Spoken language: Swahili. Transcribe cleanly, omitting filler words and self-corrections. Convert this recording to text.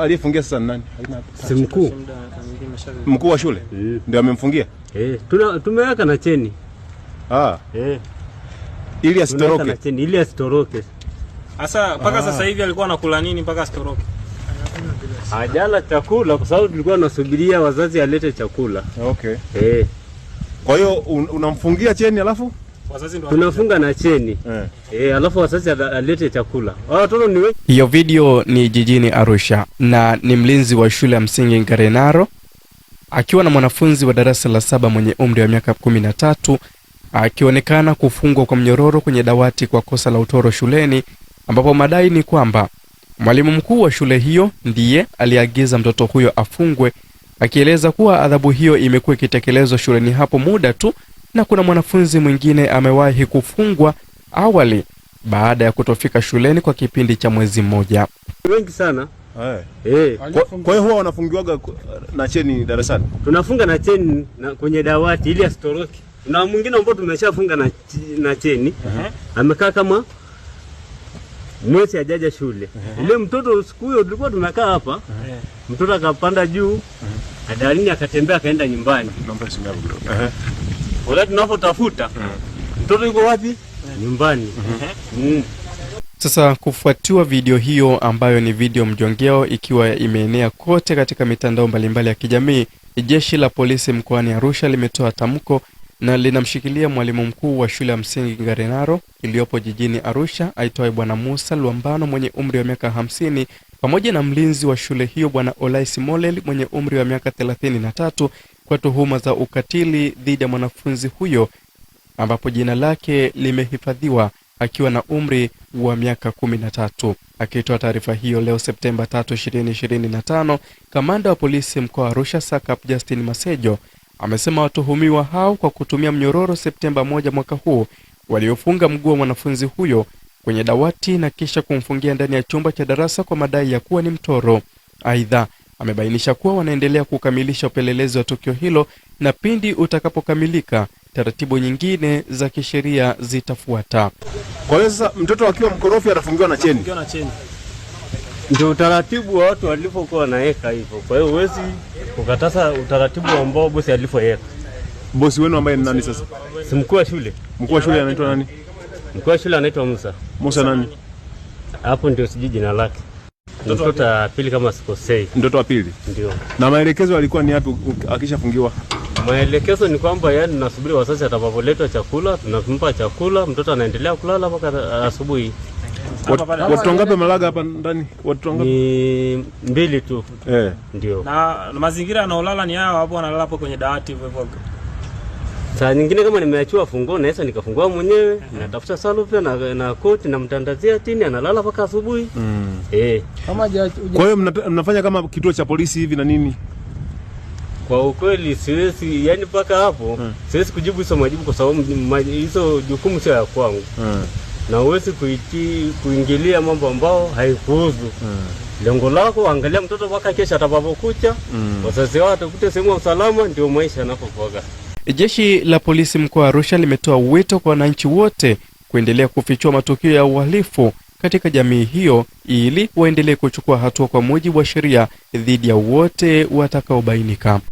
Aliyefungia sasa nani? Si mkuu. Mkuu wa shule? Ndio amemfungia? Tumeweka na cheni. Ili asitoroke. Ili asitoroke. Sasa mpaka sasa hivi alikuwa anakula nini mpaka asitoroke? Hajala chakula kwa sababu tulikuwa tunasubiria wazazi alete chakula. Okay. Kwa hiyo unamfungia cheni alafu wazazi ndio tunafunga na cheni. Alafu wazazi alete chakula. Watoto ni wengi. Hiyo video ni jijini Arusha na ni mlinzi wa shule ya msingi Ngarenaro akiwa na mwanafunzi wa darasa la 7 mwenye umri wa miaka 13 akionekana kufungwa kwa mnyororo kwenye dawati kwa kosa la utoro shuleni, ambapo madai ni kwamba mwalimu mkuu wa shule hiyo ndiye aliagiza mtoto huyo afungwe, akieleza kuwa adhabu hiyo imekuwa ikitekelezwa shuleni hapo muda tu na kuna mwanafunzi mwingine amewahi kufungwa awali baada ya kutofika shuleni kwa kipindi cha mwezi mmoja. Wengi sana. Kwa hiyo huwa wanafungiwaga na cheni darasani? Tunafunga na cheni kwenye dawati ili asitoroke. Na mwingine ambao tumeshafunga na cheni amekaa kama mwezi hajaja shule. Ile mtoto siku hiyo tulikuwa tumekaa hapa. Mtoto akapanda juu, adalini akatembea akaenda nyumbani. Wala tunapotafuta mtoto yuko wapi? Nyumbani. Sasa kufuatiwa video hiyo ambayo ni video mjongeo ikiwa imeenea kote katika mitandao mbalimbali ya kijamii, jeshi la polisi mkoani Arusha limetoa tamko na linamshikilia mwalimu mkuu wa shule ya msingi Ngarenaro iliyopo jijini Arusha aitwaye Bwana Musa Luambano mwenye umri wa miaka 50 pamoja na mlinzi wa shule hiyo Bwana Olaisi Molel mwenye umri wa miaka 33 kwa tuhuma za ukatili dhidi ya mwanafunzi huyo, ambapo jina lake limehifadhiwa akiwa na umri wa miaka 13. Akitoa taarifa hiyo leo Septemba 3, 2025, kamanda wa polisi mkoa wa Arusha SACP Justin Masejo amesema watuhumiwa hao kwa kutumia mnyororo Septemba 1 mwaka huu waliofunga mguu wa mwanafunzi huyo kwenye dawati na kisha kumfungia ndani ya chumba cha darasa kwa madai ya kuwa ni mtoro. Aidha, amebainisha kuwa wanaendelea kukamilisha upelelezi wa tukio hilo na pindi utakapokamilika taratibu nyingine za kisheria zitafuata. Kwa hiyo sasa mtoto akiwa mkorofi atafungiwa na cheni? Ndio utaratibu wa watu walipokuwa wanaweka hivyo. Kwa hiyo huwezi kukataza utaratibu ambao bosi alipoweka. Bosi wenu ambaye ni nani sasa? Si mkuu wa shule. Mkuu wa shule anaitwa nani? Mkuu wa shule anaitwa Musa. Musa nani? Hapo ndio siji jina lake. Mtoto wa pili kama sikosei. Mtoto wa pili? Ndio. Na maelekezo yalikuwa ni yapi akishafungiwa? Maelekezo ni kwamba yani nasubiri wazazi atakapoletwa chakula, tunampa chakula, mtoto anaendelea kulala mpaka asubuhi. Watu wangapi malaga hapa ndani? Watu wangapi? Ni 2 tu. Ndio. Na mazingira anaolala ni hao hapo, analala hapo kwenye dawati hivyo hivyo. Saa nyingine kama nimeachiwa funguo naweza nikafungua mwenyewe, natafuta salupe na koti na mtandazia tini, analala mpaka asubuhi. Kwa hiyo mnafanya kama kituo cha polisi hivi na nini? Kwa ukweli siwezi, yani mpaka hapo siwezi kujibu hizo majibu kwa sababu hizo jukumu sio ya kwangu. Na uwezi kuingilia mambo ambao haikuhusu. Lengo lako angalia mtoto mpaka kesho atakapokucha, wazazi wao watakute sehemu ya usalama, ndio maisha yanapokuwa. Jeshi la polisi mkoa wa Arusha limetoa wito kwa wananchi wote kuendelea kufichua matukio ya uhalifu katika jamii hiyo ili waendelee kuchukua hatua kwa mujibu wa sheria dhidi ya wote watakaobainika.